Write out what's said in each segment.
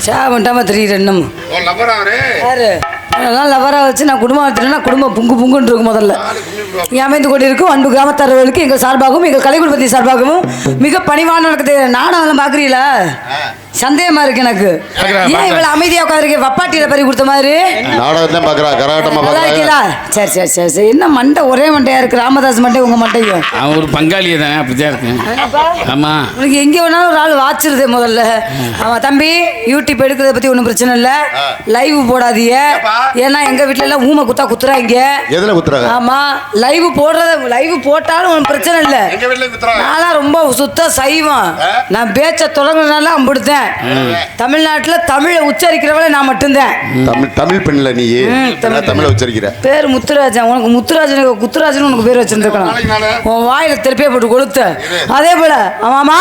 சாமட்டாம திடீரென்னும் யாரு அதெல்லாம் லவராக வச்சு நான் குடும்பம் வச்சுட்டேன்னா குடும்பம் புங்கு புங்குன்னு இருக்கும். முதல்ல அமைந்து கொண்டிருக்கும் அன்பு கிராமத்தாரர்களுக்கு எங்கள் சார்பாகவும் எங்கள் கலை குடும்பத்தின் சார்பாகவும் மிக பணிவான நடக்குது. நாடகம் பார்க்குறீங்களா? சந்தேகமா இருக்கு எனக்கு. ஏன் இவ்வளவு அமைதியா உட்காந்துருக்க? வப்பாட்டியில பறி கொடுத்த மாதிரி நாடகத்தான் பாக்குறா. கரகாட்டமா பாக்குறா. சரி சரி சரி சரி. என்ன மண்டை ஒரே மண்டையா இருக்கு? ராமதாஸ் மண்டை உங்க மண்டையும். அவன் ஒரு பங்காளியே தான் அப்படிதான் இருக்கு. ஆமா உனக்கு எங்க வேணாலும் ஒரு ஆள் வாச்சிருதே முதல்ல. ஆமா தம்பி, யூடியூப் எடுக்கிறத பத்தி ஒன்றும் பிரச்சனை இல்லை. லைவ் போடாதீங்க. ஏன்னா எங்க வீட்டுல எல்லாம் ஊமை குத்தா குத்துறாங்க. எதுல குத்துறாங்க? ஆமா லைவ் போட்டாலும் ஒன்றும் பிரச்சனை இல்லை. நான் ரொம்ப சுத்த சைவம். நான் பேச்ச தொடங்கினால அம்பிடுத்தேன். தமிழ்நாட்டுல தமிழை உச்சரிக்கிறவளை நான் மட்டும்தான். தமிழ் பெண்ல நீ தமிழை உச்சரிக்கிற. பேர் முத்துராஜன். உனக்கு முத்துராஜன் குத்துராஜன் உனக்கு பேர் வச்சிருந்துருக்கலாம். உன் வாயில திருப்பியே போட்டு கொளுத்த. அதே போல ஆமாமா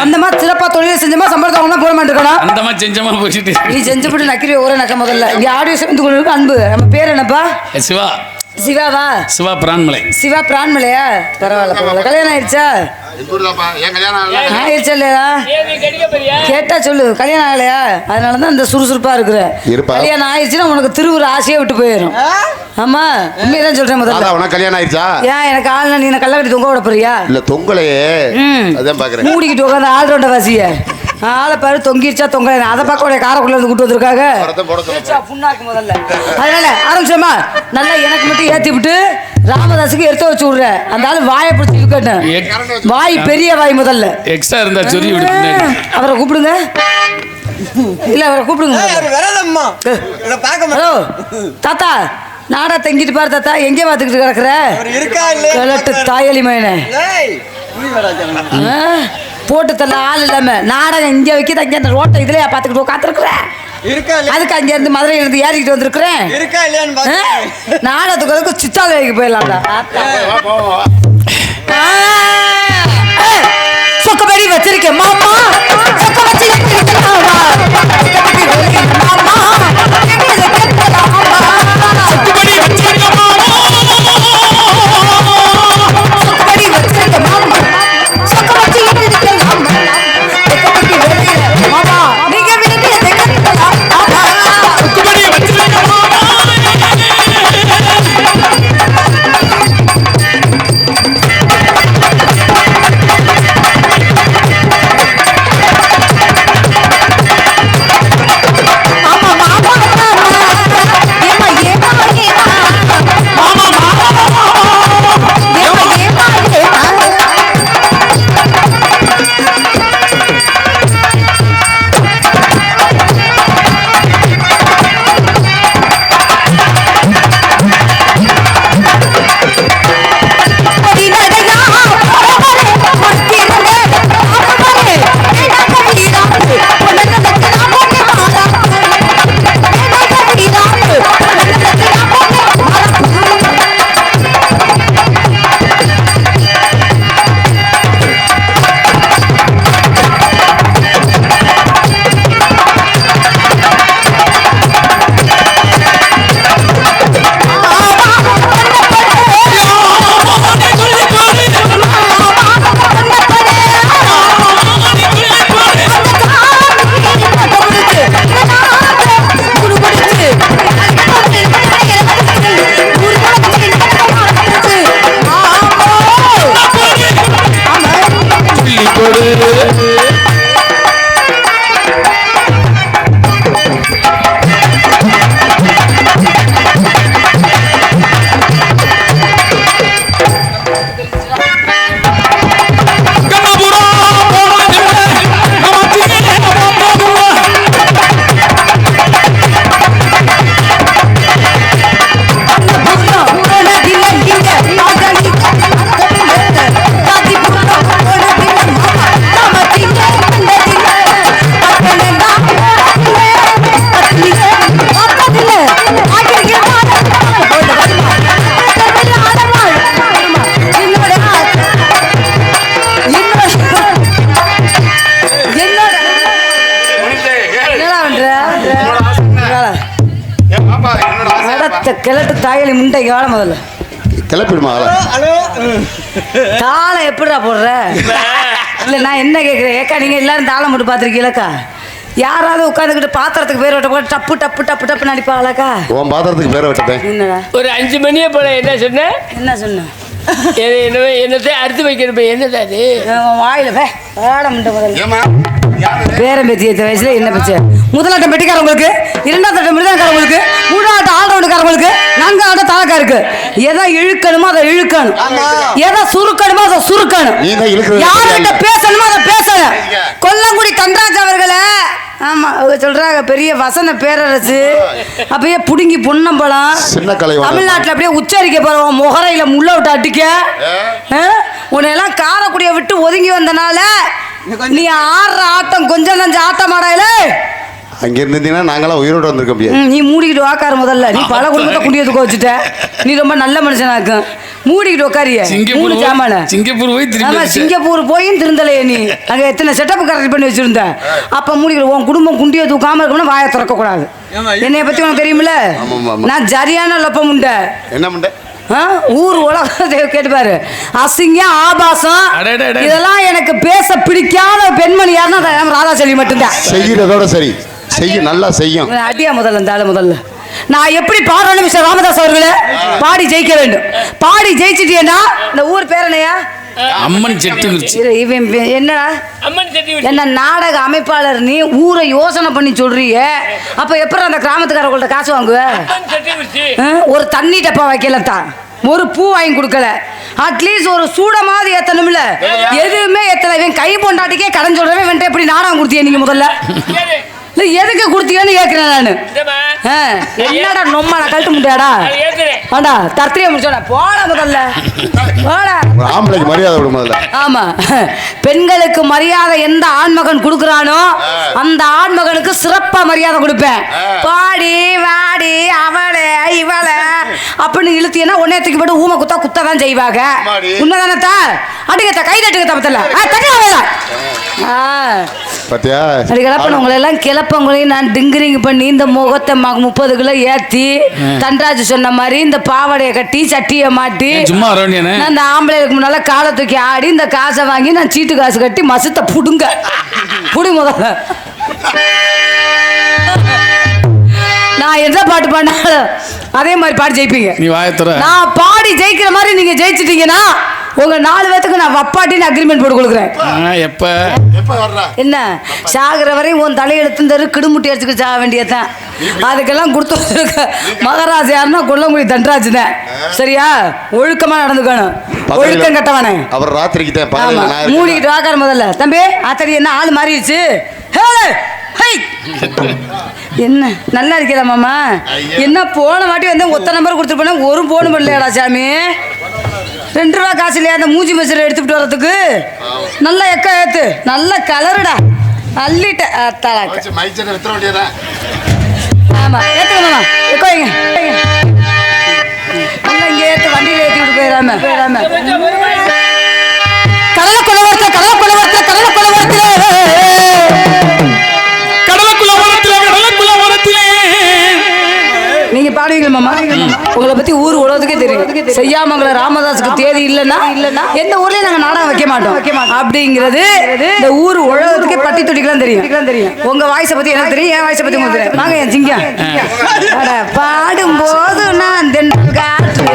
அந்த மாதிரி சிறப்பா தொழில் செஞ்சமா சம்பளத்தை அவங்க போட மாட்டேன். அந்த மாதிரி செஞ்சமா போச்சுட்டு நீ செஞ்சு போட்டு நக்கிரி ஒரே நக்க. முதல்ல இங்க ஆடியோ சேர்ந்து கொண்டு அன்பு. நம்ம பேர் என்னப்பா? சிவா. சிவாவா? சிவா பிரான்மலை. சிவா பிரான்மலையா? பரவாயில்ல பரவாயில்ல. கல்யாணம் ஆயிடுச்சா? ஆயிடுச்சா இல்லையா? கேட்டா சொல்லு. கல்யாணம் ஆகலையா? அதனாலதான் இந்த சுறுசுறுப்பா இருக்கிற. கல்யாணம் ஆயிடுச்சுன்னா உனக்கு திருவுரு ஆசையே விட்டு போயிடும். ஆமா உண்மையதான் சொல்றேன். முதல்ல உனக்கு கல்யாணம் ஆயிடுச்சா? ஏன் எனக்கு ஆள் நீ கல்லக்கடி தொங்க விட போறியா? இல்ல தொங்கலையே. அதான் பாக்குறேன். மூடிக்கிட்டு உட்காந்து ஆள் ரோண்ட வாசிய ஆளை பாரு. தொங்கிருச்சா தொங்கல அதை பார்க்க காரக்குள்ள இருந்து கூட்டு வந்திருக்காங்க. புண்ணாக்கு முதல்ல. அதனால ஆரம்பிச்சோமா நல்லா எனக்கு மட்டும் ஏத்தி விட்டு ராமதாஸுக்கு எடுத்து வச்சு விடுற. அந்த ஆளு வாயை பிடிச்சி இருக்கட்டும். வாய் பெரிய வாய். முதல்ல எக்ஸ்ட்ரா இருந்தா சொல்லி விடு. அவரை கூப்பிடுங்க. இல்ல அவரை கூப்பிடுங்க. ஹலோ தாத்தா, நாடா தங்கிட்டு பாரு தாத்தா. எங்கே பார்த்துக்கிட்டு கிடக்குற? கிழட்டு தாயலி மயனே போட்டு தள்ள ஆள் இல்லாம நாடகம் இங்க வைக்கிது. அங்கே அந்த ரோட்டை இதுலயா பார்த்துக்கிட்டு உட்காந்துருக்குறேன். அதுக்கு அங்க இருந்து மதுரையில இருந்து ஏறிக்கிட்டு வந்திருக்கிறேன். நாடகத்துக்கு சித்தாலைக்கு போயிடலாம்டா. சொக்கபடி வச்சிருக்கேன் மாமா. சொக்க வச்சிருக்கேன் மாமா. கிழட்டு தாயலி முண்டை கால முதல்ல கிளப்பிடுமா? தாளம் எப்படிடா போடுற? இல்லை நான் என்ன கேட்குறேன் ஏக்கா, நீங்கள் எல்லாரும் தாளம் மட்டும் பார்த்துருக்கீங்களக்கா? யாராவது உட்காந்துக்கிட்டு பாத்திரத்துக்கு பேர் விட்ட போது டப்பு டப்பு டப்பு டப்பு நடிப்பாங்களாக்கா? உன் பாத்திரத்துக்கு பேரை விட்டேன். என்னடா ஒரு 5 மணியே போல என்ன சொன்னேன்? என்ன சொன்ன? என்னத்தை அறுத்து வைக்கிறப்ப என்னதா அது? உன் வாயில வேட முண்டை முதல்ல ஏமா பேரம் பேத்தி ஏற்ற வயசுல என்ன பிரச்சனை? முதலாட்டம் பெட்டிக்காரவங்களுக்கு, இரண்டாம் தட்டம் மிருதக்காரவங்களுக்கு, மூணாட்டம் ஆல்ரவுண்டுக்காரவங்களுக்கு, நான்காம் ஆட்டம் தாளக்காருக்கு. எதை இழுக்கணுமோ அதை இழுக்கணும், எதை சுருக்கணுமோ அதை சுருக்கணும், யார்கிட்ட பேசணுமோ அதை பேசணும். கொல்லங்குடி தன்ராஜ் அவர்களே, ஆமா அவங்க சொல்றாங்க பெரிய வசன பேரரசு, அப்படியே புடுங்கி பொன்னம்பலம் சின்ன கலை தமிழ்நாட்டில் அப்படியே உச்சரிக்க போறோம். முகரையில முள்ள விட்டு அடிக்க உன்னையெல்லாம் காரக்குடியை விட்டு ஒதுங்கி வந்தனால நீ ஆடுற ஆட்டம் கொஞ்சம் நஞ்ச ஆட்டம் ஆடாயில. அங்க இருந்தீங்கன்னா நாங்களாம் உயிரோடு வந்திருக்க முடியாது. நீ மூடிக்கிட்டு வாக்காரு முதல்ல. நீ பல குடும்பத்தை குண்டியதுக்கு வச்சுட்ட. நீ ரொம்ப நல்ல மனுஷனாக்கும். மூடிக்கிட்டு உட்காரிய மூணு சாமான. சிங்கப்பூர் போய் ஆமா சிங்கப்பூர் போயும் திருந்தலையே நீ. அங்க எத்தனை செட்டப் கரெக்ட் பண்ணி வச்சிருந்த. அப்ப மூடிக்கிட்டு உன் குடும்பம் குண்டிய தூக்காம இருக்கணும். வாயை திறக்க கூடாது. என்னைய பத்தி உனக்கு தெரியுமில்ல, நான் சரியான லொப்பம் உண்ட. என்ன முண்டை? ஊர் உலகத்தை கேட்டுப்பாரு. அசிங்கம் ஆபாசம் இதெல்லாம் எனக்கு பேச பிடிக்காத பெண்மணி யாருன்னா ராதாசெல்வி மட்டும்தான். செய்யறதோட சரி செய்ய நல்லா செய்யும். அடியா முதல்ல இந்த ஆளு முதல்ல நான் எப்படி பாடுறேன்னு மிஸ்டர் ராமதாஸ் அவர்களே, பாடி ஜெயிக்க வேண்டும். பாடி ஜெயிச்சிட்டேன்னா இந்த ஊர் பேர் என்னையா? அம்மன் செட்டி. இவன் என்னடா என்ன நாடக அமைப்பாளர்? நீ ஊரை யோசனை பண்ணி சொல்றிய. அப்ப எப்படி அந்த கிராமத்துக்காரங்கள்ட்ட காசு வாங்குவ? ஒரு தண்ணி டப்பா வைக்கலத்தான், ஒரு பூ வாங்கி கொடுக்கல, அட்லீஸ்ட் ஒரு சூடமாவது ஏத்தணும்ல. எதுவுமே ஏத்தல. இவன் கை பொண்டாட்டிக்கே கடன் சொல்றவன் வந்துட்டு எப்படி நாடகம் கொடுத்திய நீங்க முதல்ல? எதுக்கு கொடுத்தீங்கன்னு கேட்கிறேன் நானு. என்னடா நொம்மா நான் கழட்டு முடியாடா? வேண்டா தர்த்திரியா முடிச்சோட போட முதல்ல போட. ஆம்பளைக்கு மரியாதை விட முதல்ல. ஆமா, பெண்களுக்கு மரியாதை எந்த ஆண்மகன் கொடுக்குறானோ அந்த ஆண்மகனுக்கு சிறப்பா மரியாதை கொடுப்பேன். பாடி வாடி அவளே இவளை அப்படின்னு இழுத்தீங்கன்னா உடனே தூக்கி போட்டு ஊமை குத்தா குத்ததான் செய்வாங்க. உண்மைதானத்தா? அடிக்கத்த கை தட்டுக்க தப்பத்தில்ல பாத்தியா? உங்களை எல்லாம் கிளப்பங்களையும் நான் டிங்கிரிங் பண்ணி இந்த முகத்தை 30 கிலோ ஏத்தி தன்ராஜ் சொன்ன மாதிரி இந்த பாவடையை கட்டி சட்டியை மாட்டி சும்மா அந்த ஆம்பளைக்கு முன்னால காலை தூக்கி ஆடி இந்த காசை வாங்கி நான் சீட்டு காசு கட்டி மசத்தை புடுங்க புடி முதல்ல. நான் என்ன பாட்டு பாடினாலும் அதே மாதிரி பாடி ஜெயிப்பீங்க. நான் பாடி ஜெயிக்கிற மாதிரி நீங்க ஜெயிச்சிட்டீங்கன்னா உங்க 4 பேத்துக்கு நான் வப்பாட்டின்னு அக்ரிமெண்ட் போட்டு கொடுக்குறேன். என்ன சாகிற வரையும் உன் தலையெழுத்து தரு கிடுமுட்டி அடிச்சுக்கிட்டு சாக வேண்டியதான். அதுக்கெல்லாம் கொடுத்து வச்சிருக்க மகாராஜ் யாருன்னா கொல்லங்குடி தன்ராஜ் தான். சரியா? ஒழுக்கமா நடந்துக்கணும். ஒழுக்கம் கட்டவனே அவர் ராத்திரிக்கு தான் மூடிக்கிட்டு வாக்கார முதல்ல. தம்பி ஆத்தடி என்ன ஆள் மாறிடுச்சு? என்ன நல்லா இருக்கிறா மாமா? என்ன போன வாட்டி வந்து ஒத்த நம்பர் கொடுத்துட்டு போனா ஒரு போன் பண்ணலையாடா சாமி? 2 ரூபா காசு இல்லையா அந்த மூஞ்சி மசரை எடுத்துட்டு வர்றதுக்கு? நல்லா எக்கா ஏத்து, நல்ல கலருடா அள்ளிட்ட. ஆமா ஏத்துக்க மாமா, எக்கோங்க நல்லா இங்கே ஏத்து, வண்டியில ஏற்றி விட்டு போயிடாம. கடலை குலவரத்தை கடலை குலவரத்தை கடலை குலவரத்திலே நீங்க பாடுவீங்க மாமா. உங்களை பத்தி ஊர் உலகத்துக்கே தெரியும். செய்யாமங்கல ராமதாஸுக்கு தேதி இல்லைன்னா எந்த ஊர்லயும் நாங்க நாடகம் வைக்க மாட்டோம் அப்படிங்கிறது இந்த ஊர் உலகத்துக்கே பட்டி துடிக்கலாம் தெரியும். உங்க வாய்ஸை பத்தி எனக்கு தெரியும், என் வாய்ஸை பத்தி உங்களுக்கு தெரியும். வாங்க என் சிங்கம் பாடும்போது நான் தென்றல் காற்று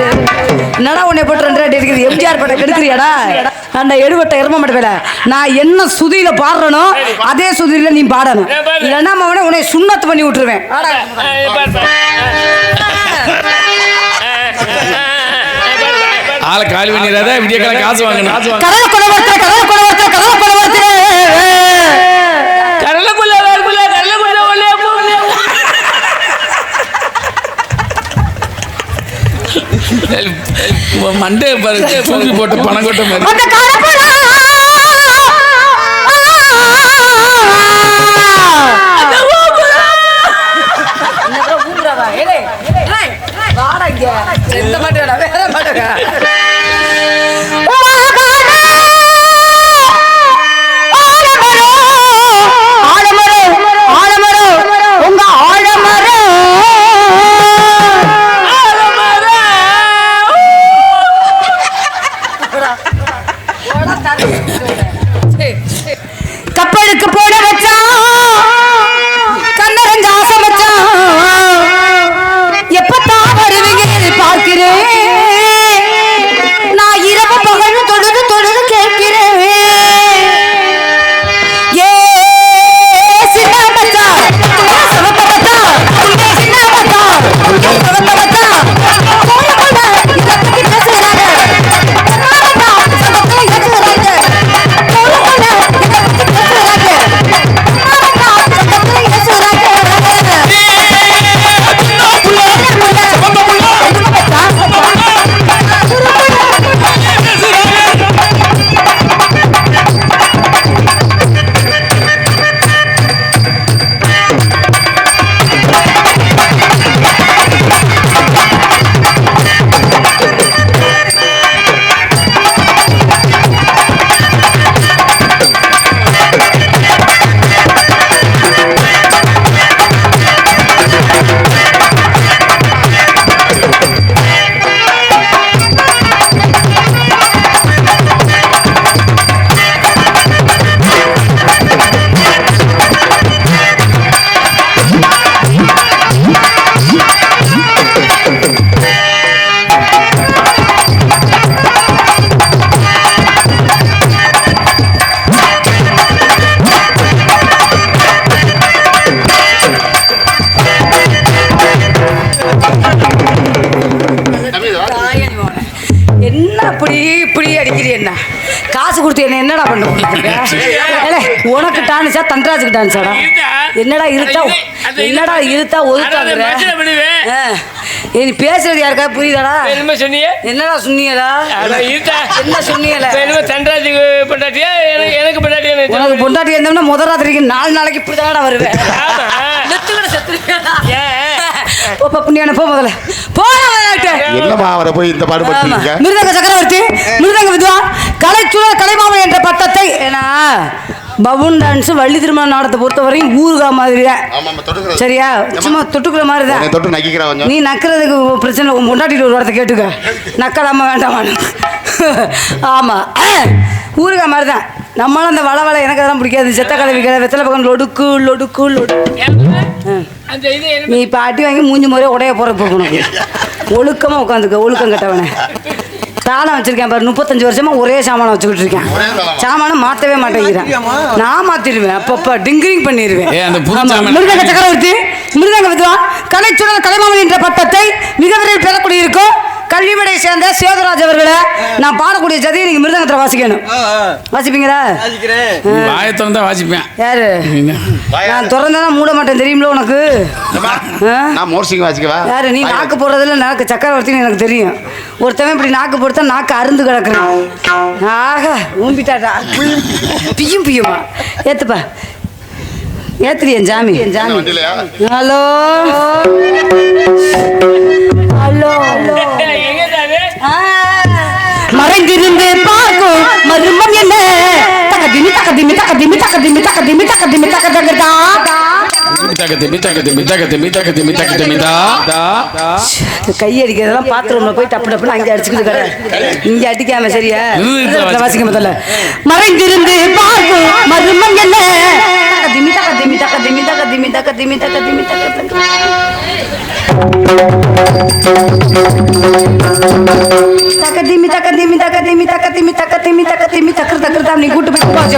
என்னடா உன்னை போட்டு 2 அடி இருக்குது. எம்ஜிஆர் படம் கெடுக்கிறியாடா? அந்த எடுபட்ட எரும மாட்டேல நான் என்ன சுதியில பாடுறனோ அதே சுதியில நீ பாடணும். இல்லைன்னா அவனை உன்னை சுண்ணத்து பண்ணி விட்டுருவேன். ஆளை காலி பண்ணிடாத, விடிய கால காசு வாங்கணும். கடலை குலவரத்தை கடலை குலவரத்தை கடலை குலவரத்தை மண்டே தூக்கி போட்டு பணம் கொட்ட மாதிரி கப்பலுக்கு போட வச்சா என்ன இப்படி இப்படி அடிக்கிறீ என்ன காசு கொடுத்து என்ன என்னடா பண்ண உனக்கு டான்ஸா தன்ராஜுக்கு டான்ஸாடா என்னடா இருத்தா என்னடா இருத்தா ஒதுக்காங்கிற நீ பேசுறது யாருக்கா புரியுதாடா என்ன சொன்னீங்க என்னடா சொன்னீங்களா என்ன சொன்னீங்களா தன்ராஜுக்கு பொண்டாட்டியா எனக்கு பொண்டாட்டியா உனக்கு பொண்டாட்டி இருந்தோம்னா முதல் ராத்திரிக்கு 4 நாளைக்கு இப்படிதான்டா வருவேன் புண்ணியான போ முதல்ல என்னம்மா அவரை போய் இந்த பாடுபடுத்தீங்க? மிருதங்க சக்கரவர்த்தி மிருதங்க வித்வான் கலைச்சுழல் கலைமாமன் என்ற பட்டத்தை ஏன்னா பவுன் டான்ஸ் வள்ளி திருமண நாடத்தை பொறுத்தவரையும் ஊருகா மாதிரி தான் சரியா சும்மா தொட்டுக்கிற மாதிரி தான் தொட்டு நக்கிக்கிறா கொஞ்சம் நீ நக்கிறதுக்கு பிரச்சனை முன்னாடிட்டு ஒரு வாரத்தை கேட்டுக்க நக்கலாமா வேண்டாமா ஆமா ஊருகா மாதிரி தான் நம்மளும் அந்த வள எனக்கு அதெல்லாம் பிடிக்காது செத்த கலவி வெத்தலை பக்கம் லொடுக்கு லொடுக்கு லொடுக்கு நீ இப்போ அடி வாங்கி மூஞ்சி முறையே உடைய போகிறப்ப உனக்கு ஒழுக்கமாக உட்காந்துக்க ஒழுக்கம் கட்டவனே தாளம் வச்சிருக்கேன் பாரு 35 வருஷமா ஒரே சாமானை வச்சுக்கிட்டு இருக்கேன் சாமானை மாற்றவே மாட்டேங்கிறேன் நான் மாற்றிடுவேன் அப்பப்போ டிங்கிரிங் பண்ணிடுவேன் மிருதங்க சக்கரவர்த்தி மிருதங்க வித்வான் கலைச்சுழல் கலைமாமன் என்ற பட்டத்தை மிக விரைவில் பெறக்கூடிய இருக்கும் கல்விமடையை சேர்ந்த சேதுராஜ் அவர்களை நான் பாடக்கூடிய ஜதியை நீங்க மிருதங்கத்தில் வாசிக்கணும் வாசிப்பீங்களா வாயத்திறந்தா வாசிப்பேன் யாரு நான் திறந்தா மூட மாட்டேன் தெரியுமில உனக்கு யாரு நீ நாக்கு போடுறதுல நாக்கு சக்கரவர்த்தின்னு எனக்கு தெரியும் ஒருத்தவன் இப்படி நாக்கு போடுத்தா நாக்கு அருந்து கிடக்குறேன் ஆகா ஊம்பிட்டாட்டா பியும் பியுமா ஏத்துப்பா ஏத்துறியன் ஜாமி ஹலோ ஹலோ மறைந்திருந்து பார்க்கும் மருமம் என்ன தகதிமி தகதிமி தகதிமி தகதிமி தகதிமி தகதிமி தகதகதா கை அடிக்கிறதெல்லாம் பாத்ரூம்ல போய் டப்பு டப்புன்னு அங்கே அடிச்சுக்கிட்டு இங்க அடிக்காம சரியா வாசிக்க முதல்ல மறைந்திருந்து பார்க்கும் மருமம் என்ன தகதிமி தகதிமி தகதிமி தகதிமி தகதிமி தகதிமி தகதிமி தக்கதிமி தக்கதிமி தக்கதிமி தக்கதிமி தக்கதிமி தக்கதிமி தக்கர் தக்கர் தான் நீ கூட்டு போய் பாஜ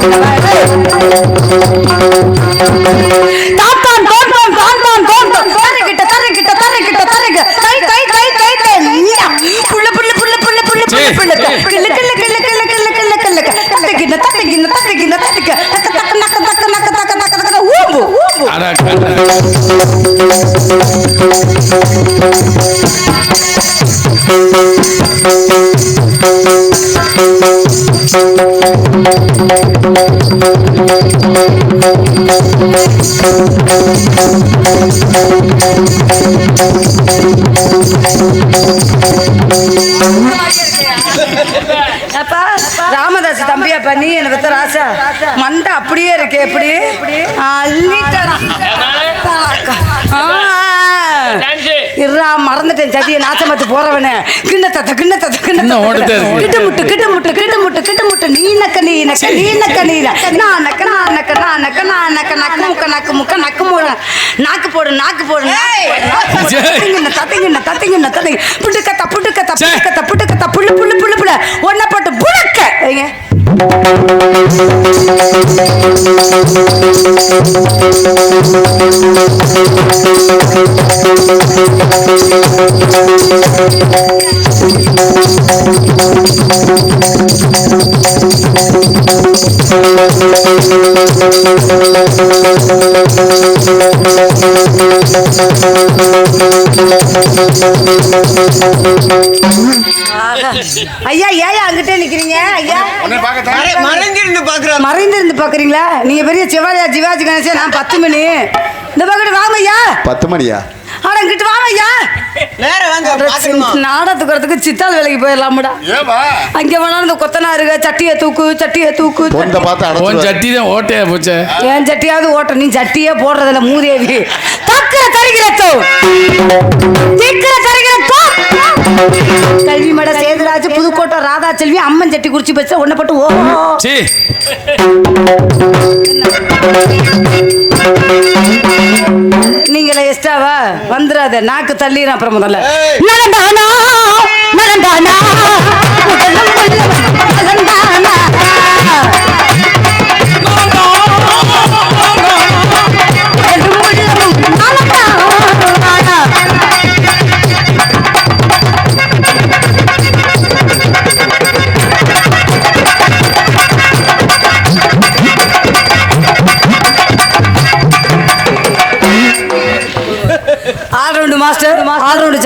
தாத்தான் கோன் தரகிட்ட கை புள்ள புள்ள புள்ள புள்ள புள்ள புள்ள கில்ல கில்ல கில்ல கில்ல கில்ல கில்ல கில்ல தத்தகின தத்தகின தத்தகின தத்தக தக்க தக்க நக்க தக்க நக்க தக்க நக்க தக்க ஊம்பு ராமதாஸ் தம்பியா பண்ணி எனக்கு ராசா மண்டை அப்படியே இருக்கு எப்படி மறந்துட்டேன் சதியை நாசமத்து போறவனே கிண்ணத்த கிண்ணத்த கிட்ட முட்டு கிட்ட முட்டு கிட்ட முட்டு கிட்ட முட்டு நீ நக்க நீ நக்க நீ நக்க நீ நான் நக்க நான் நக்க நான் நக்க நான் நக்க நக்கு முக்க நக்கு முக்க நக்கு மூட நாக்கு போடு நாக்கு போடு தத்திங்க தத்திங்க தத்திங்க புட்டுக்கத்த புட்டுக்கத்த புட்டுக்கத்த புட்டுக்கத்த புள்ளு புள்ளு புள்ளு புள்ள ஒன்ன போட்டு புழக்க வைங்க ஐயா ஏன் அங்கிட்டே நிக்கிறீங்க ஐயா மறைந்திருந்து பாக்குறீங்களா நீங்க பெரிய சிவாஜி கணேசன் நான் 10 மணி இந்த பக்கத்து வாங்க ஐயா 10 மணியா ஆனா இங்கிட்டு வாங்க ஐயா நாடகத்துக்கு வரதுக்கு சித்தால் வேலைக்கு போயிடலாம்டா அங்க வேணா இந்த கொத்தனாருங்க சட்டியை தூக்கு சட்டி தான் ஓட்டையா போச்சு ஏன் சட்டியாவது ஓட்ட நீ சட்டியே போடுறதில்ல மூதேவி தக்கிற தருகிறத்தோ கல்வி மட சேதுராஜ் புதுக்கோட்டை ராதா செல்வி அம்மன் சட்டி குறிச்சி பச்ச ஒன்ன போட்டு ஓ நீங்கள எஸ்டாவா வந்துடாத நாக்கு தள்ளிடுறேன் அப்புறம் முதல்ல நடந்தானா நடந்தானா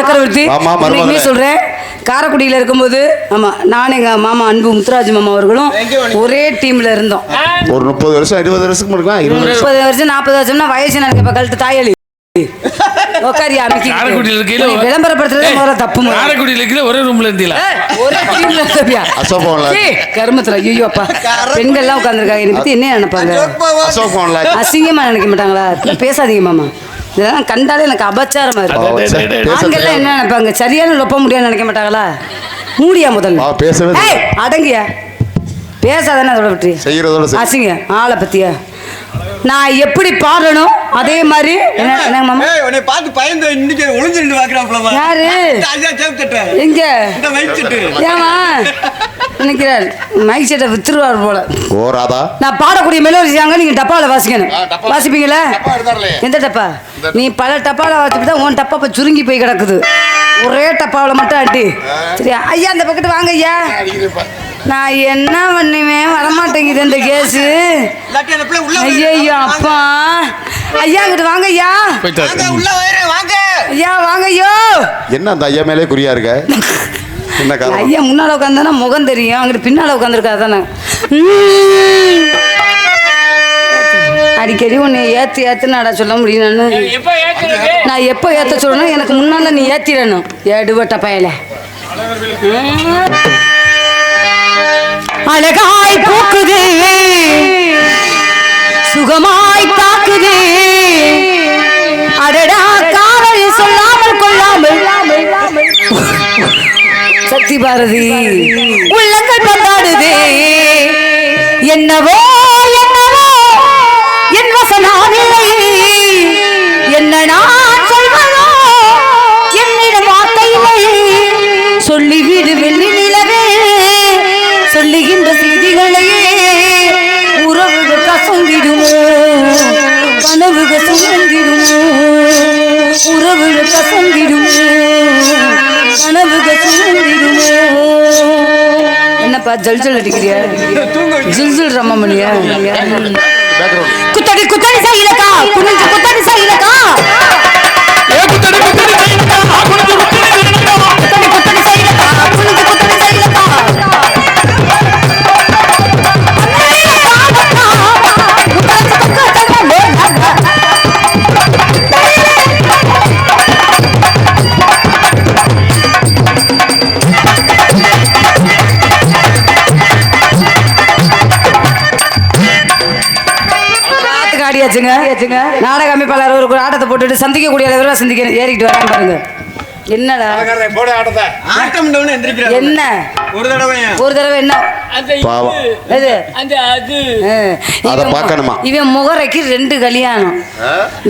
சக்கரவர்த்தி ஆமா, மருமகளே. இன்னைக்குமே சொல்றேன், காரைக்குடியில இருக்கும்போது ஆமா நான் எங்க மாமா அன்பு முத்துராஜ் மாமா அவர்களும் ஒரே டீம்ல இருந்தோம். ஒரு 30 வருஷம் 20 வருஷத்துக்கு முன்னாடி 20 வருஷம் 30 வருஷம் 40 வருஷம்னா வயசு எனக்கு இப்ப கழுத்து தாயலி உக்காரியா காரைக்குடியில் இருக்கையில விளம்பரப்படுத்துறது முதல்ல தப்பு முதல்ல. காரைக்குடியில் இருக்கிற ஒரே ரூம்ல இருந்தீங்களா? ஒரே டீம்ல இருந்தப்பியா அசோக் பவன்ல கருமத்துல ஐயோ அப்பா பெண்கள்லாம் உட்காந்துருக்காங்க, என்னை பத்தி என்ன நினைப்பாங்க? அசோக் பவன்ல அசிங்கமா நினைக்க மாட்டாங்களா? பேசாதீங்க மாமா, இதெல்லாம் கண்டாலே எனக்கு அபச்சாரமா இருக்கு. ஆண்கள்லாம் என்ன நினைப்பாங்க? சரியான லொப்ப முடியாது நினைக்க மாட்டாங்களா? மூடியா முதல்ல பேசவே ஏய், அடங்கியா பேசாதானே அதோட விட்டு செய்யறதோட சரி. அசிங்க ஆளை பத்தியா நான் எப்படி பாடணும் அதே மாதிரி என்ன மாமா உன்னை பார்த்து பயந்து இன்னைக்கு ஒளிஞ்சிருந்து பாக்குறாப்லமா. யாரு எங்க ஏமா நினைக்கிறார் மைக் செட்டை வித்துருவார் போல. ஓ ராதா நான் பாடக்கூடிய மெலோடி சாங்க நீங்க டப்பாவில் வாசிக்கணும். வாசிப்பீங்களா? எடுத்தாரலே. எந்த டப்பா? நீ பல டப்பாவில் வாசிப்பா உன் டப்பா இப்ப சுருங்கி போய் கிடக்குது. ஒரே டப்பாவில் மட்டும் அட்டி சரியா? ஐயா அந்த பக்கத்து வாங்க ஐயா. நான் என்ன பண்ணுவேன் வரமாட்டேங்குது இந்த கேஸு. ஐயோ அப்பா ஐயா இங்கிட்டு வாங்க ஐயா. ஐயா வாங்க ஐயோ. என்ன அந்த ஐயா மேலே குறியா இருக்க? என்ன காரணம்? ஐயா முன்னால உட்காந்தானா முகம் தெரியும், அங்கிட்டு பின்னால உட்காந்துருக்கா தானே. அடிக்கடி உன்னை ஏத்துனாடா சொல்ல முடியும். நான் எப்போ ஏத்த சொல்லணும்? எனக்கு முன்னால நீ ஏத்திடணும். எடுபட்ட பயல அழகாய் பூக்குது சுகமாய் தாக்குது அடடா காதலை சொல்லாமல் கொள்ளாமல் சக்தி பாரதி உள்ளங்கள் கொண்டாடுது. என்னவோ என்னவோ என் வசனாவில்லை என்ன நான் சொல்வதோ என்னிடம் வார்த்தை இல்லை. சொல்லிவிடு வெள்ளி நிலவே சொல்லுகின்ற செய்திகளையே உறவுகள் கசந்திடுமோ கனவுகள் சுமந்திடுமோ உறவுகள் கசந்திடுமோ கனவுகள் சுமந்திடுமோ. என்னப்பா ஜல் ஜல் அடிக்கிறியா? ஜில் ஜில் ரம்மணியா? குத்தடி குத்தடி செய்யலக்கா குனிஞ்சு குத்தடி செய்யலக்கா குத்தடி குத்தடி செய்யலக்கா குனிஞ்சு குத்தடி செய்யலக்கா. நாடக அமைப்பாளர் ஒரு ஆட்டத்தை போட்டுட்டு சந்திக்கக்கூடிய அளவில் சந்திக்க ஏறிக்கிட்டு வராம பாருங்க. என்னடா என்ன ஒரு தடவை என்ன இவன் முகரைக்கு 2 கல்யாணம்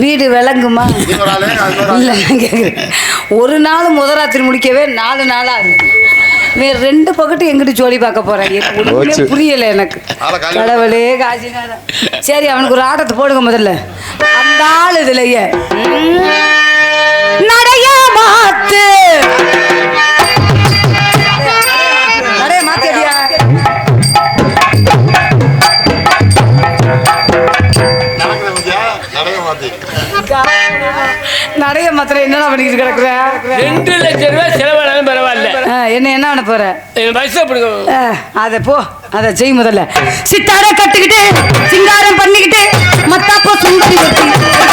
வீடு விளங்குமா? இல்ல ஒரு நாள் முதராத்திரி முடிக்கவே 4 நாளா இருக்கு. வேற 2 பக்கத்து எங்கிட்டு ஜோலி பார்க்க போறேன் புரியல எனக்கு. கடவுளே காசினாரா. சரி அவனுக்கு ஒரு ஆட்டத்தை போடுங்க முதல்ல. அந்த ஆள் இதுலயே நடைய மாத்து நடைய மாத்தியா நடைய மாத்திர என்னடா பண்ணிக்கிட்டு கிடக்குற? 2 லட்சம் ரூபாய் செலவானாலும் பரவாயில்ல. என்ன பண்ண போற? அத போ அதை செய் முதல்ல. சித்தார கட்டுக்கிட்டு சிங்காரம் பண்ணிக்கிட்டு மத்தாப்போ சுந்தரி வச்சு பார்த்து